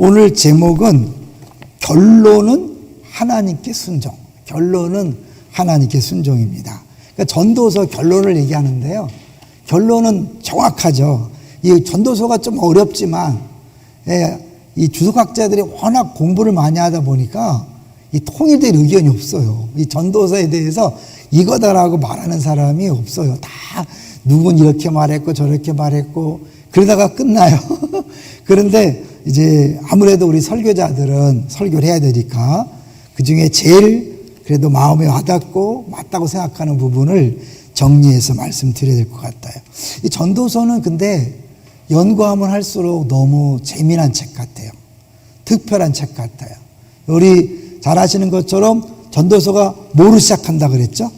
오늘 제목은 결론은 하나님께 순종. 결론은 하나님께 순종입니다. 그러니까 전도서 결론을 얘기하는데요. 결론은 정확하죠. 이 전도서가 좀 어렵지만, 이 주석학자들이 워낙 공부를 많이 하다 보니까 이 통일된 의견이 없어요. 이 전도서에 대해서 이거다라고 말하는 사람이 없어요. 다 누군 이렇게 말했고 저렇게 말했고 그러다가 끝나요. 그런데 이제 아무래도 우리 설교자들은 설교를 해야 되니까 그 중에 제일 그래도 마음에 와닿고 맞다고 생각하는 부분을 정리해서 말씀드려야 될 것 같아요. 이 전도서는 근데 연구하면 할수록 너무 재미난 책 같아요. 특별한 책 같아요. 우리 잘 아시는 것처럼 전도서가 뭐로 시작한다 그랬죠?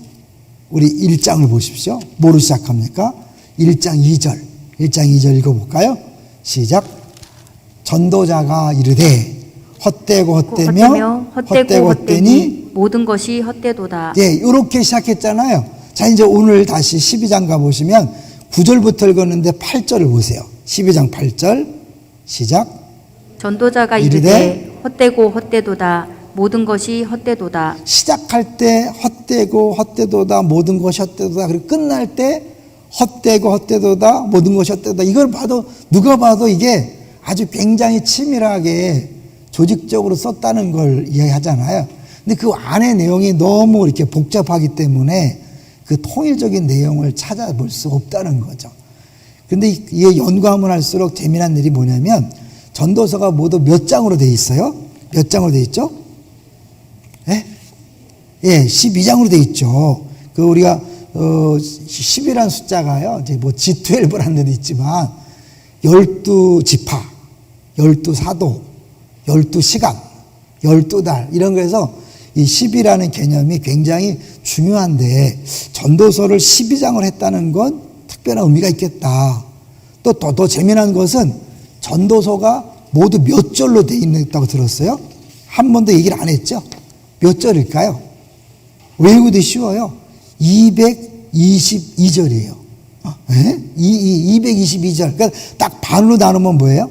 우리 1장을 보십시오. 뭐로 시작합니까? 1장 2절. 1장 2절 읽어볼까요? 시작. 전도자가 이르되 헛되고 헛되며 헛되고 헛되니 모든 것이 헛되도다. 예, 이렇게 시작했잖아요. 자, 이제 오늘 다시 12장 가보시면 9절부터 읽었는데 8절을 보세요. 12장 8절 시작. 전도자가 이르되 헛되고 헛되도다. 모든 것이 헛되도다. 시작할 때 헛되고 헛되도다. 모든 것이 헛되도다. 그리고 끝날 때 헛되고 헛되도다. 모든 것이 헛되도다. 이걸 봐도 누가 봐도 이게 아주 굉장히 치밀하게 조직적으로 썼다는 걸 이야기하잖아요. 근데 그 안의 내용이 너무 이렇게 복잡하기 때문에 그 통일적인 내용을 찾아볼 수 없다는 거죠. 근데 이게 연구하면 할수록 재미난 일이 뭐냐면 전도서가 모두 몇 장으로 돼 있어요? 몇 장으로 돼 있죠? 예, 12장으로 돼 있죠. 그 우리가 10이라는 숫자가요. 이제 뭐 G12라는 데도 있지만 12지파, 12사도, 12시간, 12달 이런 거에서 이 10이라는 개념이 굉장히 중요한데 전도서를 12장을 했다는 건 특별한 의미가 있겠다. 또 더 재미난 것은 전도서가 모두 몇 절로 돼 있다고 들었어요? 한 번도 얘기를 안 했죠? 몇 절일까요? 외우기 쉬워요. 222절이에요. 222절. 그러니까 딱 반으로 나누면 뭐예요?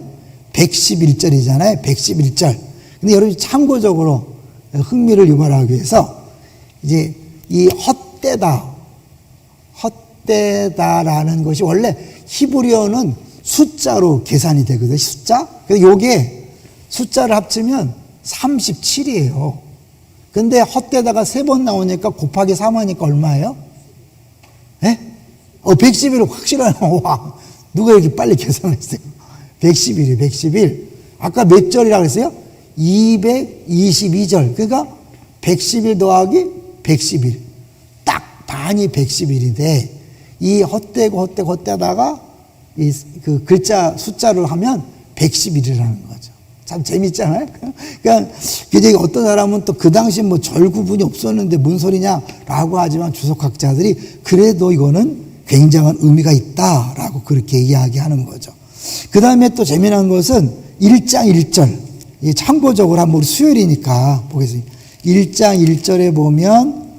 111절이잖아요. 111절. 근데 여러분이 참고적으로 흥미를 유발하기 위해서 이제 이 헛되다라는 것이 원래 히브리어는 숫자로 계산이 되거든요. 숫자. 그래서 요게 숫자를 합치면 37이에요. 근데 헛되다가 3번 나오니까 곱하기 3하니까 얼마예요? 111을 확실하네요. 와, 누가 이렇게 빨리 계산했어요? 111이에요. 111. 아까 몇 절이라고 했어요? 222절. 그러니까 111 더하기 111. 딱 반이 111인데 이 헛되다가 그 글자 숫자를 하면 111이라는 거죠. 참 재밌잖아요. 그러니까 어떤 사람은 또 그 당시 뭐 절 구분이 없었는데 뭔 소리냐라고 하지만 주석학자들이 그래도 이거는 굉장한 의미가 있다라고 그렇게 이야기하는 거죠. 그 다음에 또 재미난 것은 1장 1절. 참고적으로 한번 우리 수요일이니까 보겠습니다. 1장 1절에 보면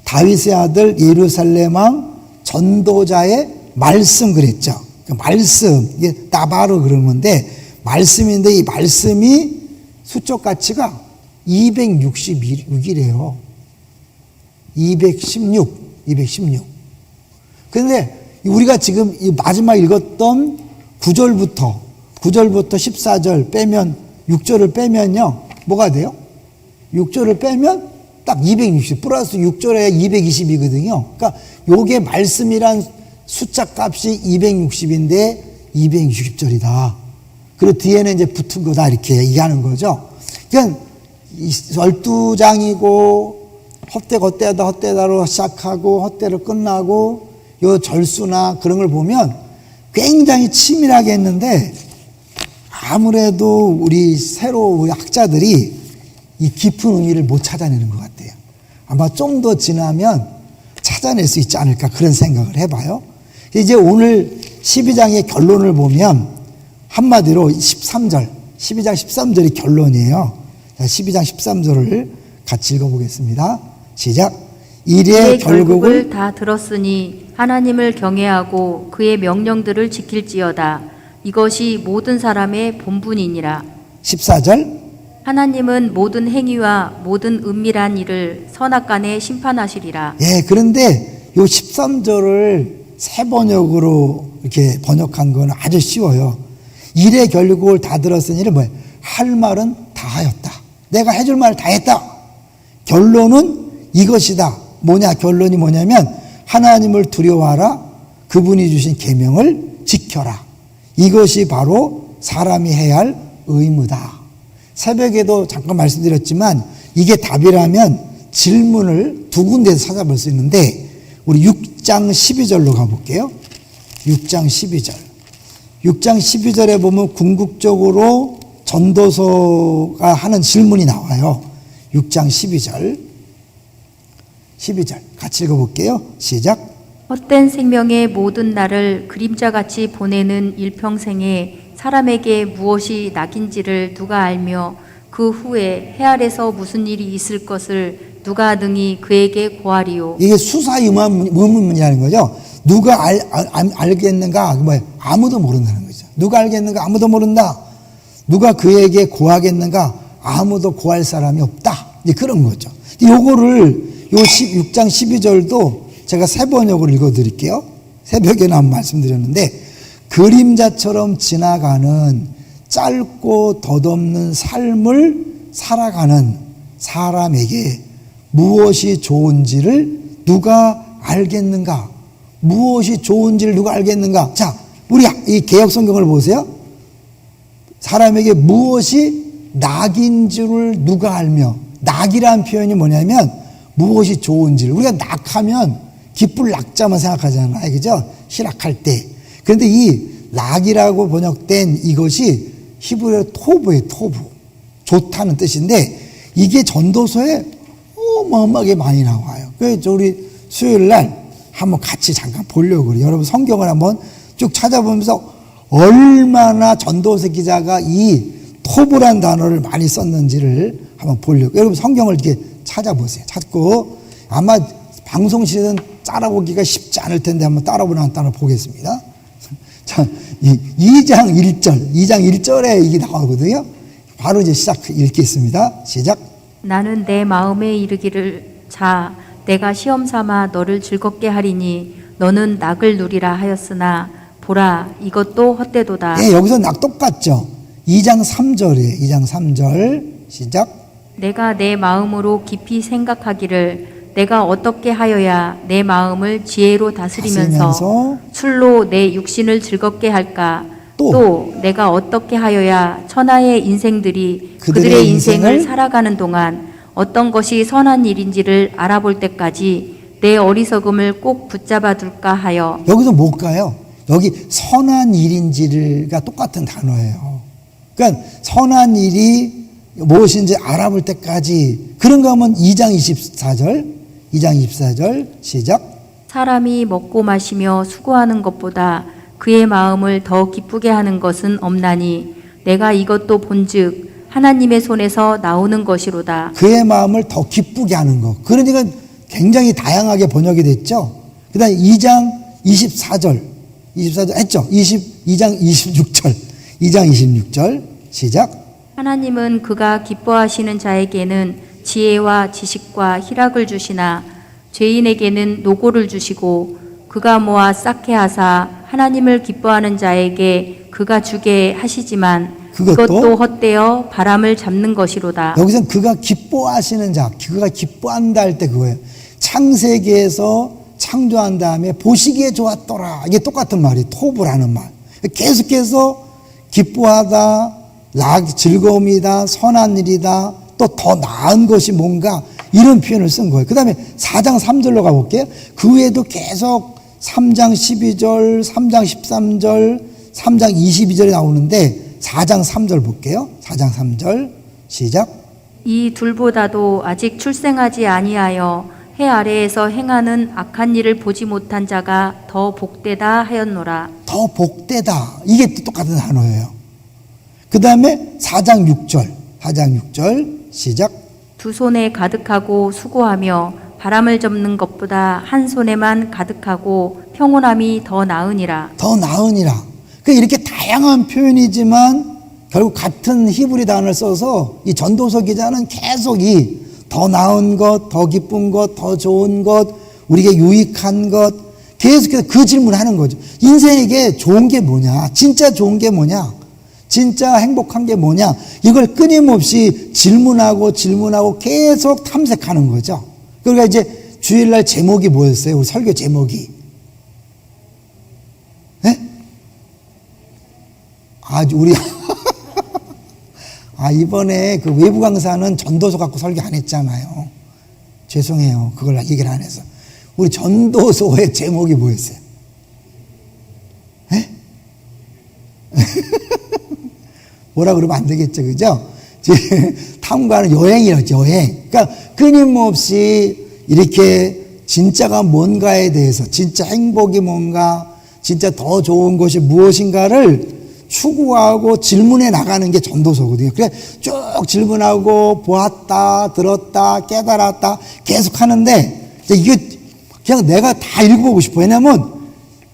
다윗의 아들 예루살렘 왕 전도자의 말씀 그랬죠. 그 말씀, 이게 나바로 그런 건데 말씀인데 이 말씀이 수적 가치가 266이래요. 216. 그런데 우리가 지금 이 마지막 읽었던 9절부터 14절 빼면 6절을 빼면요. 뭐가 돼요? 6절을 빼면 딱 260 플러스 6절에 220이거든요. 그러니까 요게 말씀이란 숫자 값이 260인데 260절이다. 그리고 뒤에는 이제 붙은 거다 이렇게 얘기하는 거죠. 그러니까 12장이고 헛되다로 시작하고 헛되로 끝나고 요 절수나 그런 걸 보면 굉장히 치밀하게 했는데 아무래도 우리 우리 학자들이 이 깊은 의미를 못 찾아내는 것 같아요. 아마 좀 더 지나면 찾아낼 수 있지 않을까 그런 생각을 해봐요. 이제 오늘 12장의 결론을 보면 한마디로 12장 13절이 결론이에요. 12장 13절을 같이 읽어보겠습니다. 시작. 이의 결국을 다 들었으니 하나님을 경외하고 그의 명령들을 지킬지어다. 이것이 모든 사람의 본분이니라. 14절. 하나님은 모든 행위와 모든 은밀한 일을 선악간에 심판하시리라. 예, 그런데 요 13절을 새 번역으로 이렇게 번역한 거는 아주 쉬워요. 일의 결국을 다 들었으니 뭐예요? 할 말은 다 하였다. 내가 해줄 말 다 했다. 결론은 이것이다. 뭐냐? 결론이 뭐냐면 하나님을 두려워하라. 그분이 주신 계명을 지켜라. 이것이 바로 사람이 해야 할 의무다. 새벽에도 잠깐 말씀드렸지만 이게 답이라면 질문을 두 군데에서 찾아볼 수 있는데 우리 6장 12절로 가볼게요. 6장 12절. 6장 12절에 보면 궁극적으로 전도서가 하는 질문이 나와요. 6장 12절. 12절 같이 읽어볼게요. 시작. 헛된 생명의 모든 날을 그림자같이 보내는 일평생에 사람에게 무엇이 낙인지를 누가 알며 그 후에 해 아래서 무슨 일이 있을 것을 누가 능히 그에게 고하리요. 이게 수사 의문문이라는 거죠. 누가 알겠는가? 뭐예요? 아무도 모른다는 거죠. 누가 알겠는가? 아무도 모른다. 누가 그에게 고하겠는가? 아무도 고할 사람이 없다. 이제 그런 거죠. 요거를 요 6장 12절도 제가 새 번역을 읽어드릴게요. 새벽에는 한번 말씀드렸는데 그림자처럼 지나가는 짧고 덧없는 삶을 살아가는 사람에게 무엇이 좋은지를 누가 알겠는가? 무엇이 좋은지를 누가 알겠는가? 자, 우리 이 개역 성경을 보세요. 사람에게 무엇이 낙인 줄을 누가 알며, 낙이라는 표현이 뭐냐면 무엇이 좋은지를, 우리가 낙하면 기쁠 낙자만 생각하잖아요. 그죠? 희락할 때. 그런데 이 낙이라고 번역된 이것이 히브리어 토브예요. 토브. 좋다는 뜻인데 이게 전도서에 어마어마하게 많이 나와요. 그래서 우리 수요일 날 한번 같이 잠깐 보려고 그래요. 여러분 성경을 한번 쭉 찾아보면서 얼마나 전도서 기자가 이 토브란 단어를 많이 썼는지를 한번 보려고. 여러분 성경을 이렇게 찾아보세요. 찾고 아마 방송실은 따라보기가 쉽지 않을 텐데 한번 따라 보겠습니다. 자, 2장 1절에 이게 나오거든요. 바로 이제 읽겠습니다. 시작. 나는 내 마음에 이르기를 자 내가 시험 삼아 너를 즐겁게 하리니 너는 낙을 누리라 하였으나 보라 이것도 헛되도다. 예, 여기서 낙 똑같죠. 2장 3절이에요. 2장 3절 시작. 내가 내 마음으로 깊이 생각하기를 내가 어떻게 하여야 내 마음을 지혜로 다스리면서 술로 내 육신을 즐겁게 할까? 또 내가 어떻게 하여야 천하의 인생들이 그들의 인생을 살아가는 동안 어떤 것이 선한 일인지를 알아볼 때까지 내 어리석음을 꼭 붙잡아 둘까 하여. 여기서 뭘까요? 여기 선한 일인지가 똑같은 단어예요. 그러니까 선한 일이 무엇인지 알아볼 때까지. 그런가 하면 2장 24절 시작. 사람이 먹고 마시며 수고하는 것보다 그의 마음을 더 기쁘게 하는 것은 없나니 내가 이것도 본즉 하나님의 손에서 나오는 것이로다. 그의 마음을 더 기쁘게 하는 것. 그러니까 굉장히 다양하게 번역이 됐죠. 그 다음에 2장 24절 했죠. 2장 26절 시작. 하나님은 그가 기뻐하시는 자에게는 지혜와 지식과 희락을 주시나 죄인에게는 노고를 주시고 그가 모아 쌓게 하사 하나님을 기뻐하는 자에게 그가 주게 하시지만 그것도 헛되어 바람을 잡는 것이로다. 여기서는 그가 기뻐하시는 자, 그가 기뻐한다 할 때 그거예요. 창세기에서 창조한 다음에 보시기에 좋았더라. 이게 똑같은 말이 토브라는 말. 계속해서 기뻐하다, 즐거움이다, 선한 일이다, 또 더 나은 것이 뭔가 이런 표현을 쓴 거예요. 그 다음에 4장 3절로 가볼게요. 그 외에도 계속 3장 12절, 3장 13절, 3장 22절이 나오는데 4장 3절 볼게요. 4장 3절 시작. 이 둘보다도 아직 출생하지 아니하여 해 아래에서 행하는 악한 일을 보지 못한 자가 더 복되다 하였노라. 더 복되다. 이게 똑같은 단어예요. 그 다음에 4장 6절 시작. 두 손에 가득하고 수고하며 바람을 접는 것보다 한 손에만 가득하고 평온함이 더 나으니라. 더 나으니라. 그러니까 이렇게 다양한 표현이지만 결국 같은 히브리 단어를 써서 이 전도서 기자는 계속 이 더 나은 것, 더 기쁜 것, 더 좋은 것, 우리에게 유익한 것, 계속해서 그 질문을 하는 거죠. 인생에게 좋은 게 뭐냐? 진짜 좋은 게 뭐냐? 진짜 행복한 게 뭐냐? 이걸 끊임없이 질문하고 계속 탐색하는 거죠. 그러니까 이제 주일날 제목이 뭐였어요? 우리 설교 제목이. 네? 우리 이번에 그 외부 강사는 전도서 갖고 설교 안 했잖아요. 죄송해요. 그걸 얘기를 안 해서. 우리 전도서의 제목이 뭐였어요? 네? 뭐라 그러면 안 되겠죠, 그죠? 탐구하는 여행이었죠, 여행. 그러니까 끊임없이 이렇게 진짜가 뭔가에 대해서, 진짜 행복이 뭔가, 진짜 더 좋은 것이 무엇인가를 추구하고 질문해 나가는 게 전도서거든요. 그래 쭉 질문하고 보았다, 들었다, 깨달았다 계속 하는데 이게 그냥 내가 다 읽어보고 싶어. 왜냐하면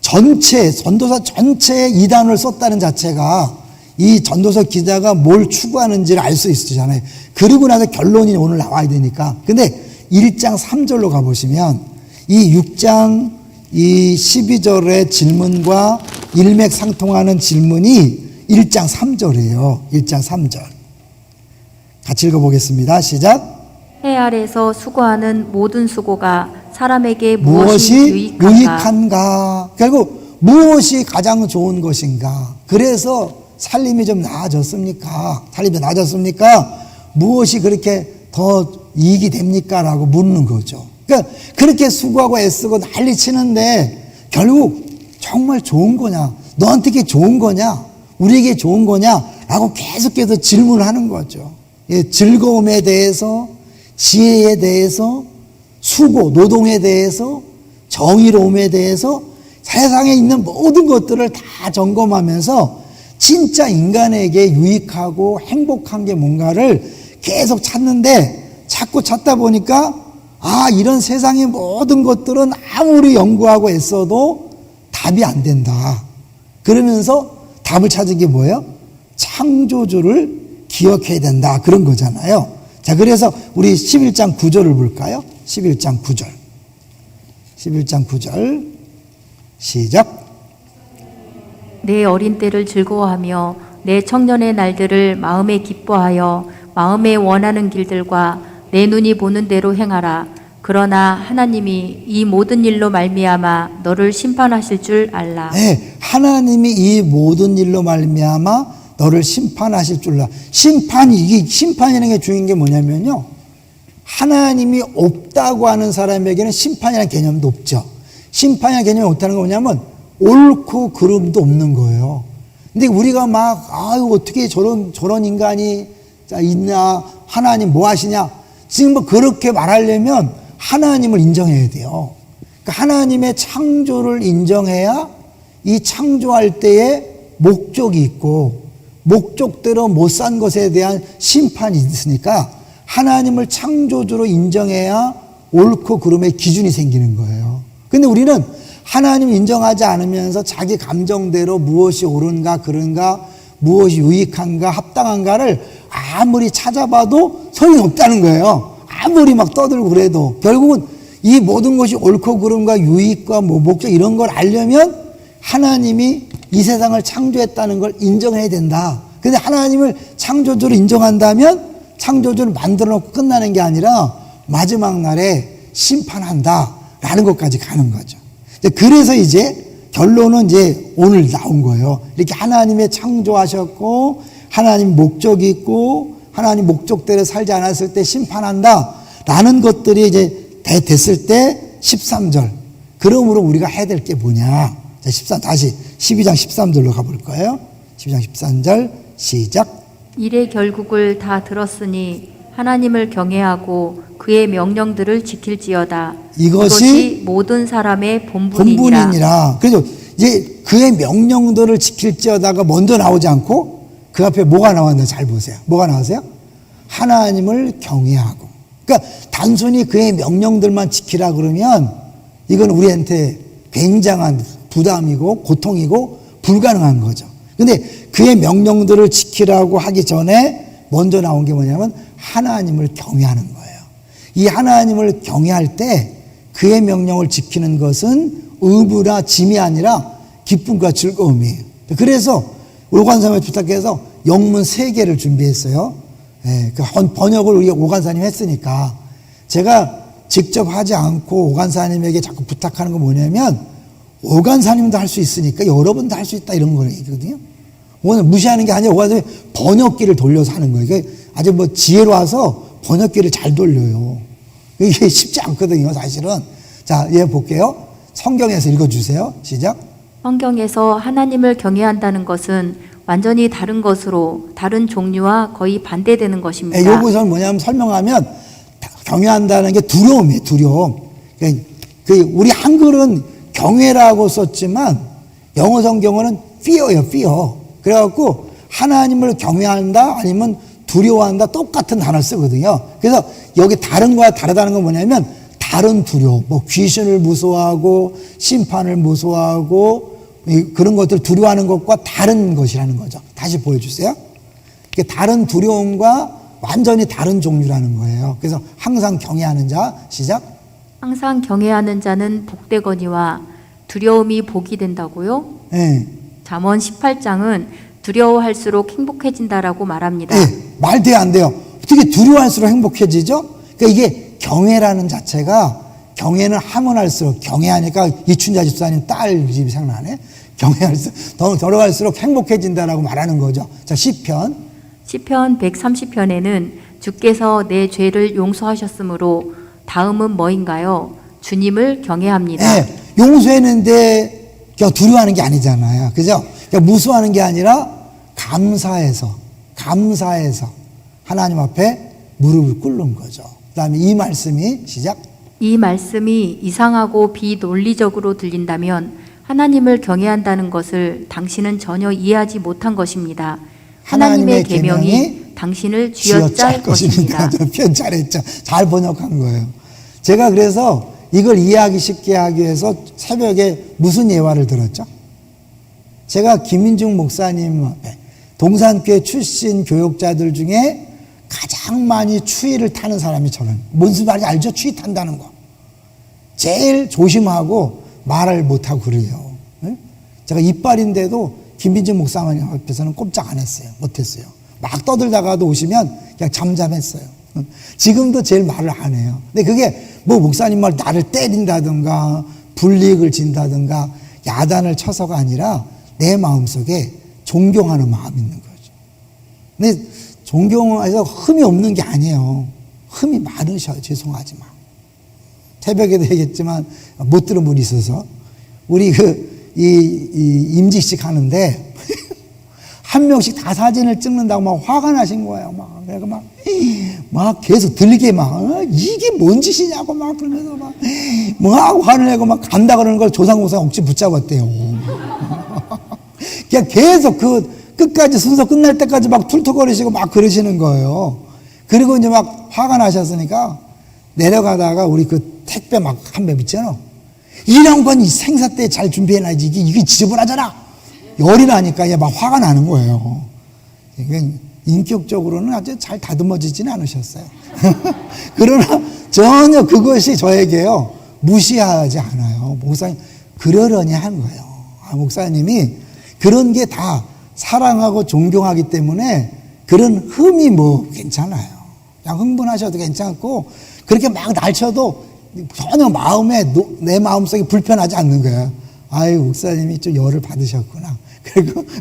전도서 전체에 이 단어를 썼다는 자체가 이 전도서 기자가 뭘 추구하는지를 알 수 있잖아요. 그리고 나서 결론이 오늘 나와야 되니까. 근데 1장 3절로 가보시면 이 6장 이 12절의 질문과 일맥상통하는 질문이 1장 3절이에요. 1장 3절. 같이 읽어보겠습니다. 시작. 해 아래서 수고하는 모든 수고가 사람에게 무엇이 유익한가? 유익한가? 결국 무엇이 가장 좋은 것인가? 그래서 살림이 좀 나아졌습니까? 살림이 나아졌습니까? 무엇이 그렇게 더 이익이 됩니까? 라고 묻는 거죠. 그러니까 그렇게 수고하고 애쓰고 난리치는데 결국 정말 좋은 거냐? 너한테 좋은 거냐? 우리에게 좋은 거냐? 라고 계속해서 질문을 하는 거죠. 예, 즐거움에 대해서, 지혜에 대해서, 수고, 노동에 대해서, 정의로움에 대해서 세상에 있는 모든 것들을 다 점검하면서 진짜 인간에게 유익하고 행복한 게 뭔가를 계속 찾는데 자꾸 찾다 보니까 이런 세상의 모든 것들은 아무리 연구하고 애써도 답이 안 된다. 그러면서 답을 찾은 게 뭐예요? 창조주를 기억해야 된다. 그런 거잖아요. 자, 그래서 우리 11장 9절을 볼까요? 11장 9절. 11장 9절. 시작. 내 어린 때를 즐거워하며 내 청년의 날들을 마음에 기뻐하여 마음에 원하는 길들과 내 눈이 보는 대로 행하라. 그러나 하나님이 이 모든 일로 말미암아 너를 심판하실 줄 알라. 네, 하나님이 이 모든 일로 말미암아 너를 심판하실 줄 알라. 심판이라는 게 중요한 게 뭐냐면요. 하나님이 없다고 하는 사람에게는 심판이라는 개념도 없죠. 심판이라는 개념이 없다는 건 뭐냐면 옳고 그름도 없는 거예요. 근데 우리가 어떻게 저런 인간이 있나, 하나님 뭐 하시냐. 지금 그렇게 말하려면 하나님을 인정해야 돼요. 그러니까 하나님의 창조를 인정해야 이 창조할 때에 목적이 있고 목적대로 못 산 것에 대한 심판이 있으니까 하나님을 창조주로 인정해야 옳고 그름의 기준이 생기는 거예요. 근데 우리는 하나님을 인정하지 않으면서 자기 감정대로 무엇이 옳은가 그른가 무엇이 유익한가 합당한가를 아무리 찾아봐도 소용이 없다는 거예요. 아무리 막 떠들고 그래도 결국은 이 모든 것이 옳고 그름과 유익과 목적 이런 걸 알려면 하나님이 이 세상을 창조했다는 걸 인정해야 된다. 근데 하나님을 창조주로 인정한다면 창조주를 만들어 놓고 끝나는 게 아니라 마지막 날에 심판한다라는 것까지 가는 거죠. 그래서 이제 결론은 이제 오늘 나온 거예요. 이렇게 하나님의 창조하셨고 하나님 목적이 있고 하나님 목적대로 살지 않았을 때 심판한다라는 것들이 이제 됐을 때 13절. 그러므로 우리가 해야 될 게 뭐냐. 자, 다시 12장 13절로 가볼 거예요. 12장 13절 시작. 일의 결국을 다 들었으니 하나님을 경외하고 그의 명령들을 지킬지어다. 이것이 모든 사람의 본분이니라. 그래서 이제 그의 명령들을 지킬지어다가 먼저 나오지 않고 그 앞에 뭐가 나왔나 잘 보세요. 뭐가 나왔어요? 하나님을 경외하고. 그러니까 단순히 그의 명령들만 지키라 그러면 이건 우리한테 굉장한 부담이고 고통이고 불가능한 거죠. 근데 그의 명령들을 지키라고 하기 전에 먼저 나온 게 뭐냐면 하나님을 경외하는 거예요. 이 하나님을 경외할 때 그의 명령을 지키는 것은 의무나 짐이 아니라 기쁨과 즐거움이에요. 그래서 오관사님을 부탁해서 영문 3개를 준비했어요. 예, 그 번역을 우리 오관사님 했으니까 제가 직접 하지 않고 오관사님에게 자꾸 부탁하는 건 뭐냐면 오관사님도 할 수 있으니까 여러분도 할 수 있다 이런 거거든요. 오늘 무시하는 게 아니라 오관사님이 번역기를 돌려서 하는 거예요. 이게 아주 뭐 지혜로 와서 번역기를 잘 돌려요. 이게 쉽지 않거든요, 사실은. 자, 얘 볼게요. 성경에서 읽어주세요. 시작. 성경에서 하나님을 경외한다는 것은 완전히 다른 것으로 다른 종류와 거의 반대되는 것입니다. 여기서는 뭐냐면 설명하면 경외한다는 게 두려움이에요. 두려움. 그 우리 한글은 경외라고 썼지만 영어 성경어는 fear예요. fear. 그래갖고 하나님을 경외한다 아니면 두려워한다 똑같은 단어를 쓰거든요. 그래서 여기 다른 거와 다르다는 건 뭐냐면 다른 두려움, 뭐 귀신을 무서워하고 심판을 무서워하고 그런 것들 두려워하는 것과 다른 것이라는 거죠. 다시 보여주세요. 다른 두려움과 완전히 다른 종류라는 거예요. 그래서 항상 경외하는 자, 시작. 항상 경외하는 자는 복되거니와 두려움이 복이 된다고요? 네. 잠언 18장은 두려워할수록 행복해진다라고 말합니다. 네. 말 돼요, 안 돼요? 어떻게 두려워할수록 행복해지죠? 그러니까 이게 경외라는 자체가 경외는 하면 할수록 경외하니까 이춘자 집사님 딸 집이 생각나네. 경외할수록 더 걸어갈수록 행복해진다라고 말하는 거죠. 자, 시편 130편에는 주께서 내 죄를 용서하셨으므로 다음은 뭐인가요? 주님을 경외합니다. 네, 용서했는데 그냥 두려워하는 게 아니잖아요. 그죠? 그냥 무서워하는 게 아니라 감사해서 하나님 앞에 무릎을 꿇는 거죠. 그 다음에 이 말씀이 시작. 이 말씀이 이상하고 비논리적으로 들린다면 하나님을 경외한다는 것을 당신은 전혀 이해하지 못한 것입니다. 하나님의 계명이 당신을 쥐어짤 것입니다. 표현 잘했죠. 잘 번역한 거예요. 제가 그래서 이걸 이해하기 쉽게 하기 위해서 새벽에 무슨 예화를 들었죠? 제가 김민중 목사님 앞에 동산교회 출신 교역자들 중에 가장 많이 추위를 타는 사람이 저는. 뭔 말인지 알죠? 추위 탄다는 거. 제일 조심하고 말을 못하고 그래요. 제가 이빨인데도 김민중 목사님 앞에서는 꼼짝 안 했어요. 못했어요. 막 떠들다가도 오시면 그냥 잠잠했어요. 지금도 제일 말을 안 해요. 근데 그게 뭐 목사님 말 나를 때린다든가 불이익을 진다든가 야단을 쳐서가 아니라 내 마음속에 존경하는 마음이 있는 거죠. 근데 존경해서 흠이 없는 게 아니에요. 흠이 많으셔요. 죄송하지만. 새벽에도 얘기했지만 못 들은 분이 있어서 우리 임직식 하는데 한 명씩 다 사진을 찍는다고 막 화가 나신 거예요. 내가 막 계속 들리게 이게 뭔 짓이냐고 막 그러면서 막 화를 내고 막 간다 그러는 걸 조상공사 억지 붙잡았대요. 그냥 계속 끝까지 순서 끝날 때까지 막 툴툴거리시고 막 그러시는 거예요. 그리고 이제 막 화가 나셨으니까 내려가다가 우리 그 택배 막 한 배 있잖아. 이런 건 생사 때 잘 준비해놔야지. 이게 지저분하잖아. 열이 나니까 막 화가 나는 거예요. 인격적으로는 아주 잘 다듬어지지는 않으셨어요. 그러나 전혀 그것이 저에게요, 무시하지 않아요. 목사님, 그러려니 한 거예요. 목사님이 그런 게 다 사랑하고 존경하기 때문에 그런 흠이 뭐 괜찮아요. 그냥 흥분하셔도 괜찮고, 그렇게 막 날쳐도 전혀 내 마음속에 불편하지 않는 거예요. 아유, 목사님이 좀 열을 받으셨구나.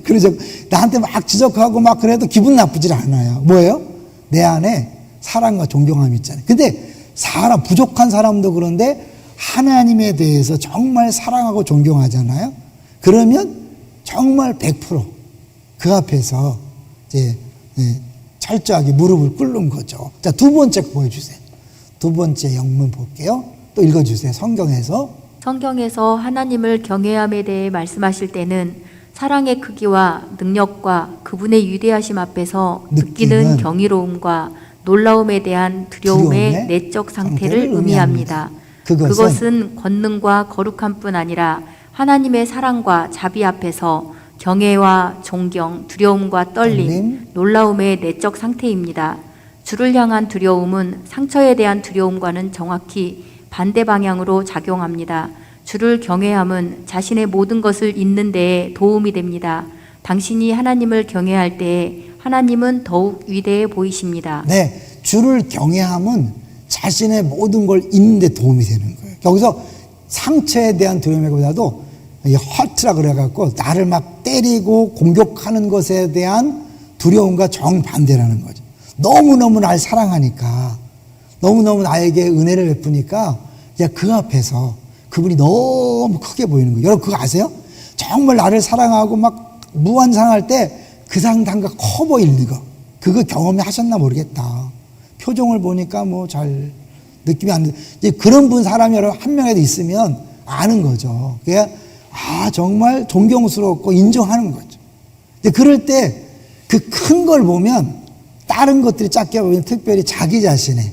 그리고 나한테 막 지적하고 막 그래도 기분 나쁘질 않아요. 뭐예요? 내 안에 사랑과 존경함이 있잖아요. 근데 부족한 사람도 그런데 하나님에 대해서 정말 사랑하고 존경하잖아요. 그러면 정말 100% 그 앞에서 이제 철저하게 무릎을 꿇는 거죠. 자, 두 번째 보여주세요. 두 번째 영문 볼게요. 또 읽어주세요. 성경에서 하나님을 경외함에 대해 말씀하실 때는 사랑의 크기와 능력과 그분의 위대하심 앞에서 느끼는 경이로움과 놀라움에 대한 두려움의 내적 상태를 의미합니다. 그것은 권능과 거룩함뿐 아니라 하나님의 사랑과 자비 앞에서 경외와 존경, 두려움과 떨림, 놀라움의 내적 상태입니다. 주를 향한 두려움은 상처에 대한 두려움과는 정확히 반대 방향으로 작용합니다. 주를 경외함은 자신의 모든 것을 잇는 데에 도움이 됩니다. 당신이 하나님을 경외할 때에 하나님은 더욱 위대해 보이십니다. 네, 주를 경외함은 자신의 모든 걸 잇는 데 도움이 되는 거예요. 여기서 상처에 대한 두려움보다도 허트라 그래갖고 나를 막 때리고 공격하는 것에 대한 두려움과 정반대라는 거죠. 너무너무 날 사랑하니까, 너무너무 나에게 은혜를 베푸니까 그 앞에서 그분이 너무 크게 보이는 거예요. 여러분 그거 아세요? 정말 나를 사랑하고 막 무한 사랑할 때 그 상당가 커 보이는 거, 그거 경험하셨나 모르겠다. 표정을 보니까 뭐 잘 느낌이 안 돼. 이제 그런 분 사람이 여러분 한 명이라도 있으면 아는 거죠. 그게 정말 존경스럽고 인정하는 거죠. 근데 그럴 때 그 큰 걸 보면 다른 것들이 작게 보이면 특별히 자기 자신의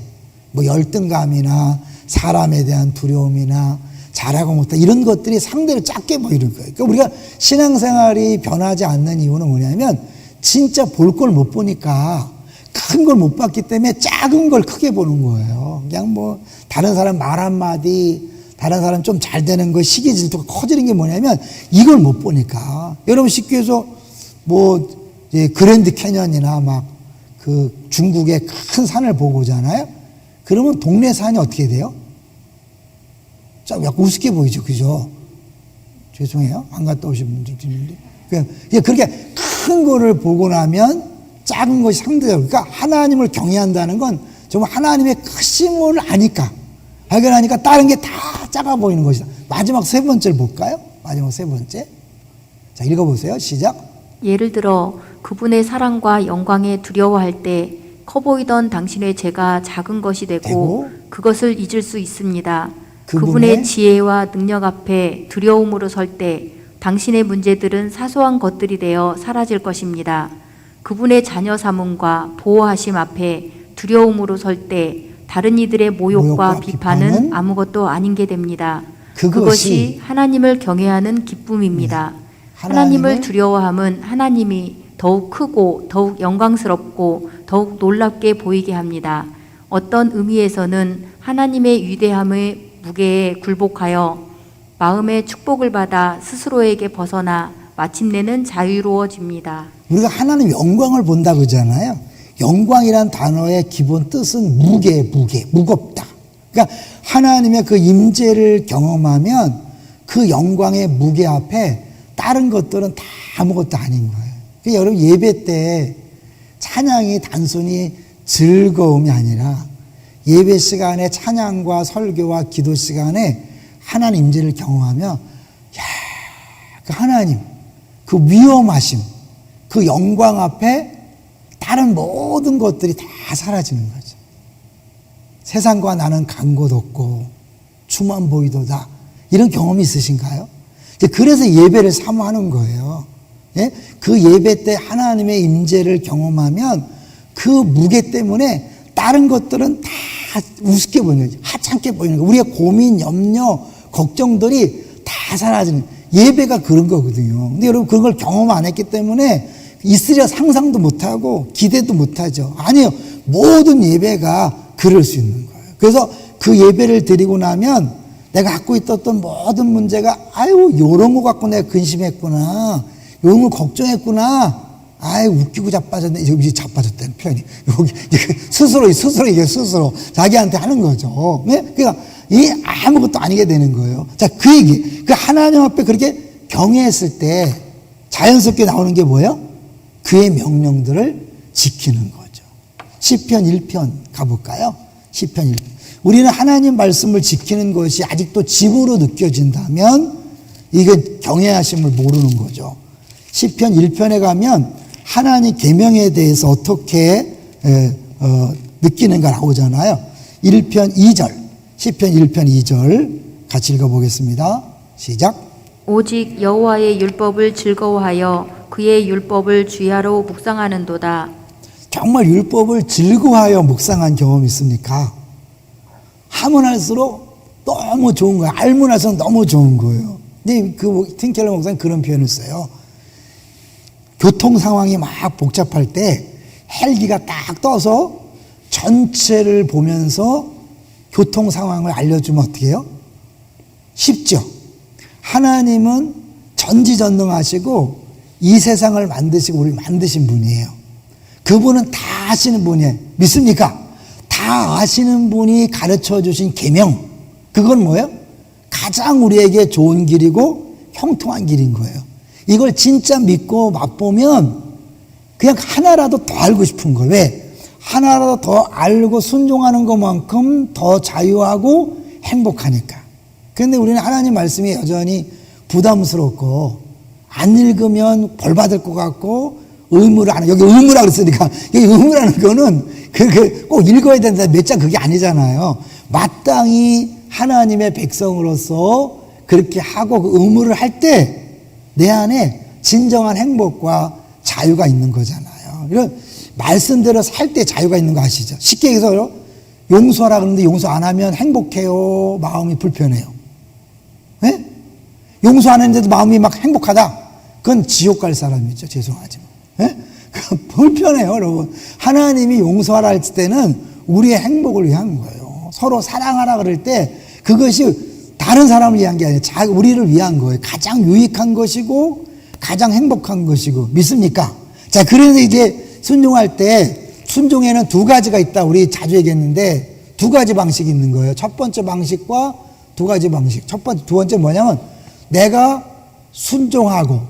뭐 열등감이나 사람에 대한 두려움이나 잘하고 못하고 이런 것들이 상대로 작게 보이는 거예요. 그러니까 우리가 신앙생활이 변하지 않는 이유는 뭐냐면 진짜 볼 걸 못 보니까 큰 걸 못 봤기 때문에 작은 걸 크게 보는 거예요. 그냥 뭐 다른 사람 말 한마디, 다른 사람 좀 잘 되는 거 시기 질투가 커지는 게 뭐냐면 이걸 못 보니까. 여러분 쉽게 해서 뭐 그랜드 캐년이나 막 그 중국의 큰 산을 보고 오잖아요. 그러면 동네 산이 어떻게 돼요? 좀 약간 우습게 보이죠, 그죠? 죄송해요, 안 갔다 오신 분들 있는데. 그렇게 큰 거를 보고 나면 작은 것이 상대적으로. 그러니까 하나님을 경외한다는 건 정말 하나님의 크심을 아니까, 발견하니까 다른 게 다 작아 보이는 것이다. 마지막 세 번째를 볼까요? 마지막 세 번째. 자, 읽어보세요. 시작. 예를 들어 그분의 사랑과 영광에 두려워할 때 커 보이던 당신의 죄가 작은 것이 되고 그것을 잊을 수 있습니다. 그분의 지혜와 능력 앞에 두려움으로 설 때 당신의 문제들은 사소한 것들이 되어 사라질 것입니다. 그분의 자녀 삼음과 보호하심 앞에 두려움으로 설 때 다른 이들의 모욕과 비판은 아무것도 아닌 게 됩니다. 그것이 하나님을 경외하는 기쁨입니다. 하나님을 두려워함은 하나님이 더욱 크고 더욱 영광스럽고 더욱 놀랍게 보이게 합니다. 어떤 의미에서는 하나님의 위대함의 무게에 굴복하여 마음의 축복을 받아 스스로에게 벗어나 마침내는 자유로워집니다. 우리가 하나님 영광을 본다 그러잖아요. 영광이란 단어의 기본 뜻은 무겁다. 그러니까 하나님의 그 임재를 경험하면 그 영광의 무게 앞에 다른 것들은 다 아무것도 아닌 거예요. 그러니까 여러분 예배 때 찬양이 단순히 즐거움이 아니라 예배 시간에 찬양과 설교와 기도 시간에 하나님 임재를 경험하며 그 하나님 그 위엄하심 그 영광 앞에 다른 모든 것들이 다 사라지는 거죠. 세상과 나는 간 곳 없고 주만 보이도다. 이런 경험이 있으신가요? 그래서 예배를 사모하는 거예요. 예? 그 예배 때 하나님의 임재를 경험하면 그 무게 때문에 다른 것들은 다 우습게 보이는 거죠. 하찮게 보이는 거예요. 우리의 고민, 염려, 걱정들이 다 사라지는 예배가 그런 거거든요. 근데 여러분 그런 걸 경험 안 했기 때문에 있으려 상상도 못하고 기대도 못하죠. 아니요. 모든 예배가 그럴 수 있는 거예요. 그래서 그 예배를 드리고 나면 내가 갖고 있었던 모든 문제가 요런 거 갖고 내가 근심했구나. 요런 거 걱정했구나. 웃기고 자빠졌네. 여기 자빠졌다는 표현이. 여기 스스로 자기한테 하는 거죠. 네? 그러니까 이 아무것도 아니게 되는 거예요. 자, 그 얘기. 그 하나님 앞에 그렇게 경외했을 때 자연스럽게 나오는 게 뭐예요? 그의 명령들을 지키는 거죠. 시편 1편 가볼까요? 시편 1편. 우리는 하나님 말씀을 지키는 것이 아직도 집으로 느껴진다면 이게 경외하심을 모르는 거죠. 시편 1편에 가면 하나님 계명에 대해서 어떻게 느끼는가 나오잖아요. 1편 2절, 시편 1편 2절 같이 읽어보겠습니다. 시작. 오직 여호와의 율법을 즐거워하여 그의 율법을 주야로 묵상하는도다. 정말 율법을 즐거워하여 묵상한 경험이 있습니까? 하면 할수록 너무 좋은 거예요. 알면 할수록 너무 좋은 거예요. 근데 그 틴켈러 목사는 그런 표현을 써요. 교통 상황이 막 복잡할 때 헬기가 딱 떠서 전체를 보면서 교통 상황을 알려주면 어떻게 해요? 쉽죠. 하나님은 전지전능하시고 이 세상을 만드시고 우리를 만드신 분이에요. 그분은 다 아시는 분이에요. 믿습니까? 다 아시는 분이 가르쳐 주신 계명, 그건 뭐예요? 가장 우리에게 좋은 길이고 형통한 길인 거예요. 이걸 진짜 믿고 맛보면 그냥 하나라도 더 알고 싶은 거예요. 왜? 하나라도 더 알고 순종하는 것만큼 더 자유하고 행복하니까. 그런데 우리는 하나님 말씀이 여전히 부담스럽고 안 읽으면 벌 받을 것 같고 의무를 안 해. 여기 의무라 그랬으니까 여기 의무라는 거는 꼭 읽어야 된다 몇 장 그게 아니잖아요. 마땅히 하나님의 백성으로서 그렇게 하고 그 의무를 할 때 내 안에 진정한 행복과 자유가 있는 거잖아요. 이런 말씀대로 살 때 자유가 있는 거 아시죠? 쉽게 얘기해서 용서하라 그러는데 용서 안 하면 행복해요? 마음이 불편해요? 네? 용서 안 했는데도 마음이 막 행복하다? 그건 지옥 갈 사람이죠. 죄송하지만. 네? 불편해요, 여러분. 하나님이 용서하라 할 때는 우리의 행복을 위한 거예요. 서로 사랑하라 그럴 때 그것이 다른 사람을 위한 게 아니라 우리를 위한 거예요. 가장 유익한 것이고 가장 행복한 것이고. 믿습니까? 자, 그래서 이제 순종할 때 순종에는 두 가지가 있다. 우리 자주 얘기했는데 두 가지 방식이 있는 거예요. 첫 번째 방식과 두 가지 방식. 두 번째 뭐냐면 내가 순종하고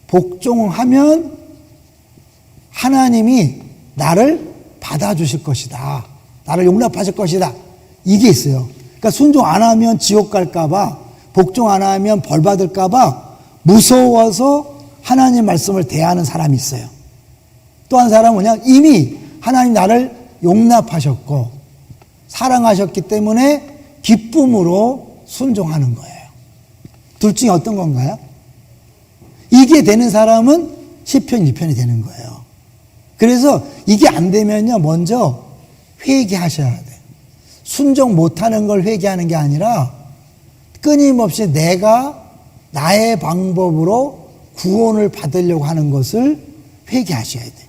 복종하면 하나님이 나를 받아주실 것이다. 나를 용납하실 것이다. 이게 있어요. 그러니까 순종 안 하면 지옥 갈까봐, 복종 안 하면 벌 받을까봐 무서워서 하나님 말씀을 대하는 사람이 있어요. 또 한 사람은 그냥 이미 하나님 나를 용납하셨고 사랑하셨기 때문에 기쁨으로 순종하는 거예요. 둘 중에 어떤 건가요? 이게 되는 사람은 시편 1편이 되는 거예요. 그래서 이게 안 되면요, 먼저 회개하셔야 돼요. 순종 못하는 걸 회개하는 게 아니라 끊임없이 내가 나의 방법으로 구원을 받으려고 하는 것을 회개하셔야 돼요.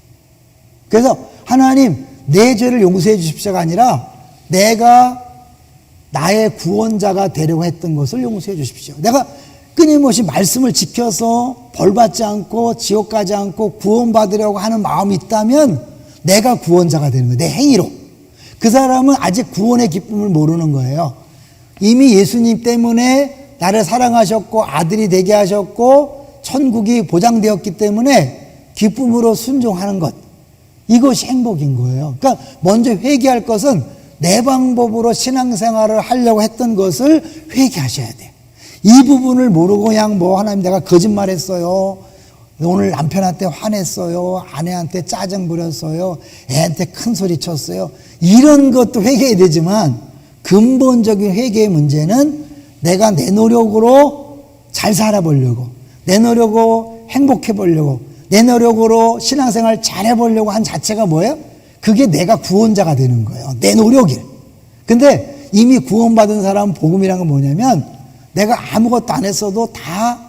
그래서 하나님 내 죄를 용서해 주십시오가 아니라 내가 나의 구원자가 되려고 했던 것을 용서해 주십시오. 내가 끊임없이 말씀을 지켜서 벌받지 않고 지옥 가지 않고 구원받으려고 하는 마음이 있다면 내가 구원자가 되는 거예요. 내 행위로. 그 사람은 아직 구원의 기쁨을 모르는 거예요. 이미 예수님 때문에 나를 사랑하셨고 아들이 되게 하셨고 천국이 보장되었기 때문에 기쁨으로 순종하는 것. 이것이 행복인 거예요. 그러니까 먼저 회개할 것은 내 방법으로 신앙생활을 하려고 했던 것을 회개하셔야 돼요. 이 부분을 모르고 그냥 하나님 내가 거짓말했어요. 오늘 남편한테 화냈어요. 아내한테 짜증 부렸어요. 애한테 큰 소리 쳤어요. 이런 것도 회개해야 되지만 근본적인 회개의 문제는 내가 내 노력으로 잘 살아보려고, 내 노력으로 행복해 보려고, 내 노력으로 신앙생활 잘 해보려고 한 자체가 뭐예요? 그게 내가 구원자가 되는 거예요. 내 노력이. 근데 이미 구원받은 사람 복음이란 건 뭐냐면 내가 아무것도 안 했어도 다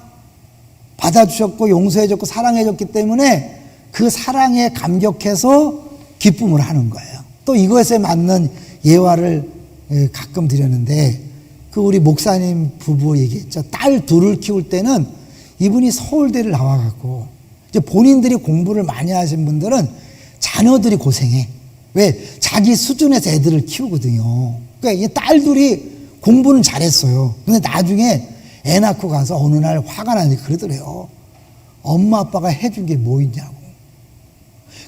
받아주셨고 용서해줬고 사랑해줬기 때문에 그 사랑에 감격해서 기쁨을 하는 거예요. 또 이것에 맞는 예화를 가끔 드렸는데 그 우리 목사님 부부 얘기했죠. 딸 둘을 키울 때는 이분이 서울대를 나와갖고 이제 본인들이 공부를 많이 하신 분들은 자녀들이 고생해. 왜? 자기 수준에서 애들을 키우거든요. 그러니까 이 딸 둘이 공부는 잘했어요. 근데 나중에 애 낳고 가서 어느 날 화가 나니까 그러더래요. 엄마 아빠가 해준 게 뭐 있냐고.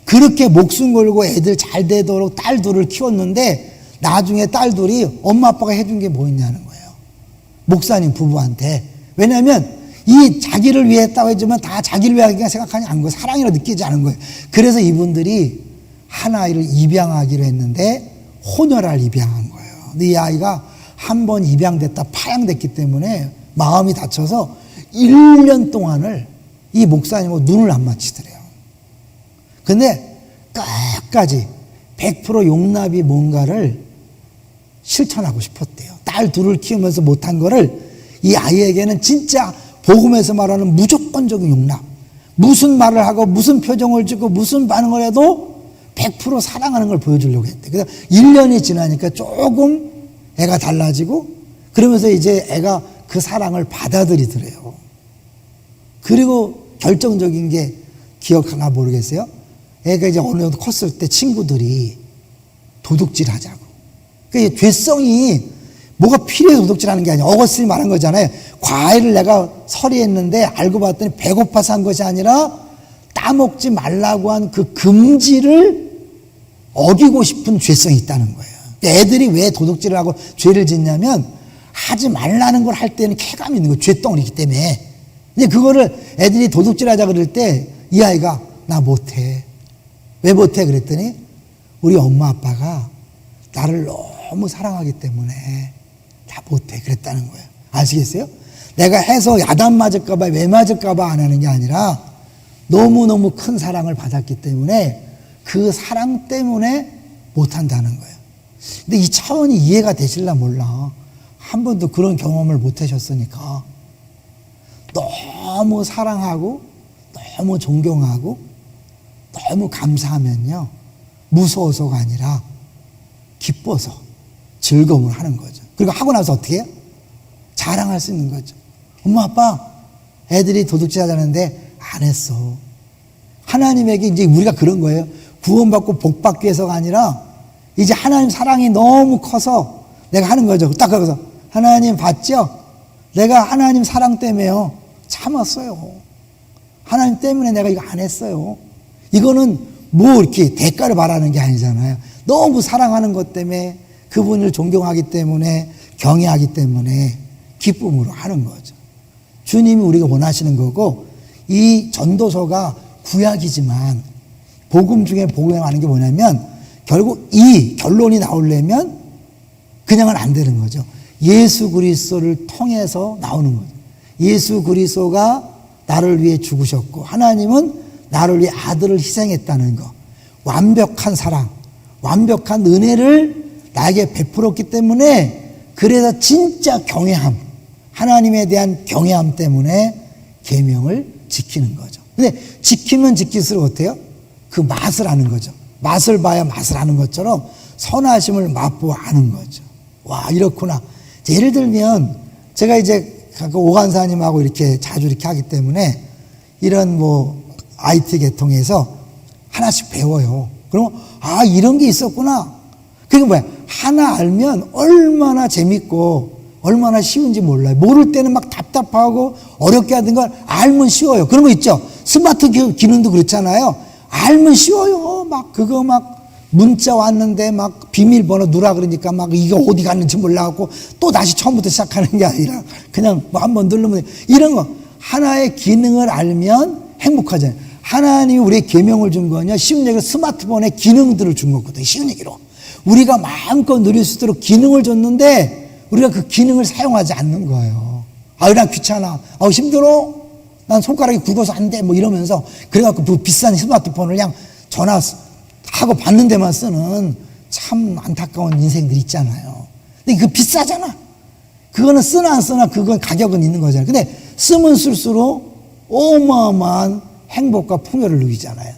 그렇게 목숨 걸고 애들 잘 되도록 딸 둘을 키웠는데 나중에 딸 둘이 엄마 아빠가 해준 게 뭐 있냐는 거예요. 목사님 부부한테. 왜냐하면 이 자기를 위해 했다고 했지만 다 자기를 위하게 생각하지 않은 거예요. 사랑이라고 느끼지 않은 거예요. 그래서 이분들이 한 아이를 입양하기로 했는데 혼혈아를 입양한 거예요. 근데 이 아이가 한 번 입양됐다 파양됐기 때문에 마음이 다쳐서 1년 동안을 이 목사님하고 눈을 안 맞히더래요. 근데 끝까지 100% 용납이 뭔가를 실천하고 싶었대요. 딸 둘을 키우면서 못한 거를 이 아이에게는 진짜 복음에서 말하는 무조건적인 용납, 무슨 말을 하고 무슨 표정을 짓고 무슨 반응을 해도 100% 사랑하는 걸 보여주려고 했대. 그래서 1년이 지나니까 조금 애가 달라지고 그러면서 이제 애가 그 사랑을 받아들이더래요. 그리고 결정적인 게 기억하나 모르겠어요. 애가 이제 어느 정도 컸을 때 친구들이 도둑질 하자고. 그러니까 죄성이 뭐가 필요해서 도둑질하는 게 아니야. 어거스틴이 말한 거잖아요. 과일을 내가 서리했는데 알고 봤더니 배고파서 한 것이 아니라 따먹지 말라고 한 그 금지를 어기고 싶은 죄성이 있다는 거예요. 애들이 왜 도둑질을 하고 죄를 짓냐면 하지 말라는 걸 할 때는 쾌감이 있는 거예요. 죄덩어리기 때문에. 근데 그거를 애들이 도둑질 하자 그럴 때 이 아이가 나 못해. 왜 못해? 그랬더니 우리 엄마 아빠가 나를 너무 사랑하기 때문에 다 못해. 그랬다는 거예요. 아시겠어요? 내가 해서 야단 맞을까봐 왜 맞을까봐 안 하는 게 아니라 너무너무 큰 사랑을 받았기 때문에 그 사랑 때문에 못한다는 거예요. 근데 이 차원이 이해가 되실라 몰라. 한 번도 그런 경험을 못 하셨으니까 너무 사랑하고 너무 존경하고 너무 감사하면요 무서워서가 아니라 기뻐서 즐거움을 하는 거죠. 그리고 하고 나서 어떻게 해요? 자랑할 수 있는 거죠. 엄마 아빠 애들이 도둑질 하자는데 안 했어. 하나님에게 이제 우리가 그런 거예요. 구원받고 복받기 위해서가 아니라 이제 하나님 사랑이 너무 커서 내가 하는 거죠. 딱 거기서 하나님 봤죠? 내가 하나님 사랑 때문에요 참았어요. 하나님 때문에 내가 이거 안 했어요. 이거는 뭐 이렇게 대가를 바라는 게 아니잖아요. 너무 사랑하는 것 때문에 그분을 존경하기 때문에 경외하기 때문에 기쁨으로 하는 거죠. 주님이 우리가 원하시는 거고 이 전도서가 구약이지만 복음 중에 복음에 많은 게 뭐냐면 결국 이 결론이 나오려면 그냥은 안 되는 거죠. 예수 그리스도를 통해서 나오는 거죠. 예수 그리스도가 나를 위해 죽으셨고 하나님은 나를 위해 아들을 희생했다는 거. 완벽한 사랑, 완벽한 은혜를 나에게 베풀었기 때문에 그래서 진짜 경외함, 하나님에 대한 경외함 때문에 계명을 지키는 거죠. 근데 지키면 지킬수록 어때요? 그 맛을 아는 거죠. 맛을 봐야 맛을 아는 것처럼 선하심을 맛보아 아는 거죠. 와, 이렇구나. 예를 들면 제가 이제 오간사님하고 이렇게 자주 이렇게 하기 때문에 이런 뭐 IT 계통에서 하나씩 배워요. 그러면 아, 이런 게 있었구나. 그게 뭐야? 하나 알면 얼마나 재밌고 얼마나 쉬운지 몰라요. 모를 때는 막 답답하고 어렵게 하던 걸 알면 쉬워요. 그런 거 있죠. 스마트 기능도 그렇잖아요. 알면 쉬워요. 막 그거 막 문자 왔는데 막 비밀번호 누라 그러니까 막 이거 어디 갔는지 몰라갖고 또 다시 처음부터 시작하는 게 아니라 그냥 뭐 한번 누르면 이런 거 하나의 기능을 알면 행복하잖아요. 하나님이 우리의 계명을 준 거냐 쉬운 얘기로 스마트폰에 기능들을 준 거거든요. 쉬운 얘기로 우리가 마음껏 누릴 수 있도록 기능을 줬는데 우리가 그 기능을 사용하지 않는 거예요. 아유 난 귀찮아. 아유 힘들어. 난 손가락이 굵어서 안 돼. 뭐 이러면서 그래갖고 그 비싼 스마트폰을 그냥 전화하고 받는 데만 쓰는 참 안타까운 인생들 있잖아요. 근데 그 비싸잖아. 그거는 쓰나 안 쓰나 그건 가격은 있는 거잖아요. 근데 쓰면 쓸수록 어마어마한 행복과 풍요를 누리잖아요.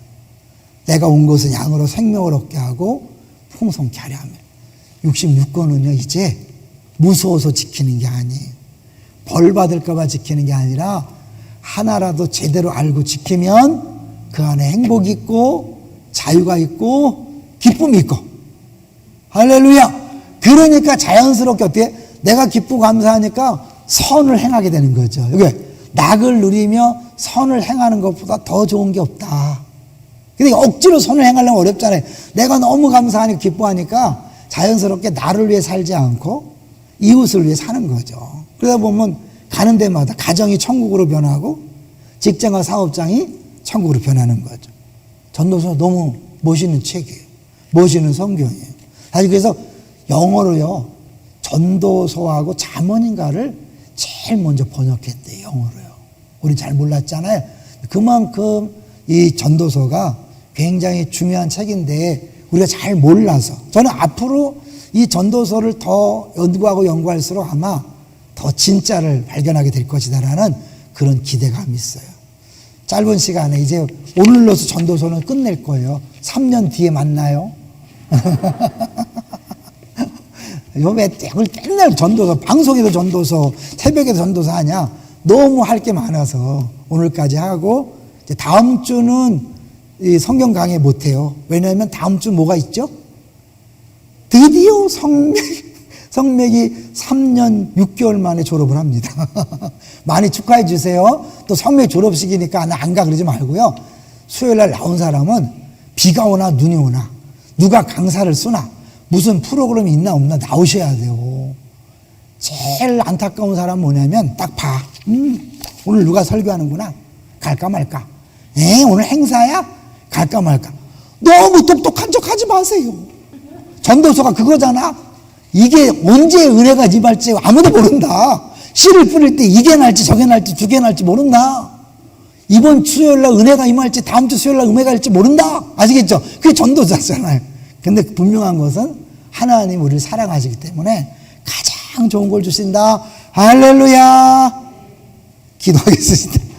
내가 온 것은 양으로 생명을 얻게 하고 풍성케 하려 하며 66권은요 이제 무서워서 지키는 게 아니에요. 벌 받을까 봐 지키는 게 아니라 하나라도 제대로 알고 지키면 그 안에 행복이 있고 자유가 있고 기쁨이 있고 할렐루야. 그러니까 자연스럽게 어떻게 내가 기쁘고 감사하니까 선을 행하게 되는 거죠. 이게 낙을 누리며 선을 행하는 것보다 더 좋은 게 없다. 근데 억지로 선을 행하려면 어렵잖아요. 내가 너무 감사하니까 기뻐하니까 자연스럽게 나를 위해 살지 않고 이웃을 위해 사는 거죠. 그러다 보면 가는 데마다 가정이 천국으로 변하고 직장과 사업장이 천국으로 변하는 거죠. 전도서 너무 멋있는 책이에요. 멋있는 성경이에요. 사실 그래서 영어로요. 전도서하고 잠언인가를 제일 먼저 번역했대요. 영어로요. 우리 잘 몰랐잖아요. 그만큼 이 전도서가 굉장히 중요한 책인데 우리가 잘 몰라서 저는 앞으로 이 전도서를 더 연구할수록 아마 더 진짜를 발견하게 될 것이다라는 그런 기대감이 있어요. 짧은 시간에 이제 오늘로서 전도서는 끝낼 거예요. 3년 뒤에 만나요. 왜 맨날 전도서, 방송에도 전도서, 새벽에도 전도서 하냐? 너무 할 게 많아서 오늘까지 하고, 이제 다음 주는 이 성경 강의 못해요. 왜냐하면 다음 주 뭐가 있죠? 드디어 성맥이 3년 6개월 만에 졸업을 합니다. 많이 축하해 주세요. 또 성맥 졸업식이니까 나 안 가 그러지 말고요. 수요일 날 나온 사람은 비가 오나 눈이 오나 누가 강사를 쓰나 무슨 프로그램이 있나 없나 나오셔야 돼요. 제일 안타까운 사람은 뭐냐면 딱 봐. 오늘 누가 설교하는구나. 갈까 말까. 오늘 행사야? 갈까 말까. 너무 똑똑한 척 하지 마세요. 전도서가 그거잖아. 이게 언제 은혜가 임할지 아무도 모른다. 씨를 뿌릴 때 이게 날지 저게 날지 두개 날지 모른다. 이번 수요일날 은혜가 임할지 다음 주 수요일날 은혜가 임할지 모른다. 아시겠죠? 그게 전도자잖아요. 근데 분명한 것은 하나님 우리를 사랑하시기 때문에 가장 좋은 걸 주신다. 할렐루야. 기도하겠습니다.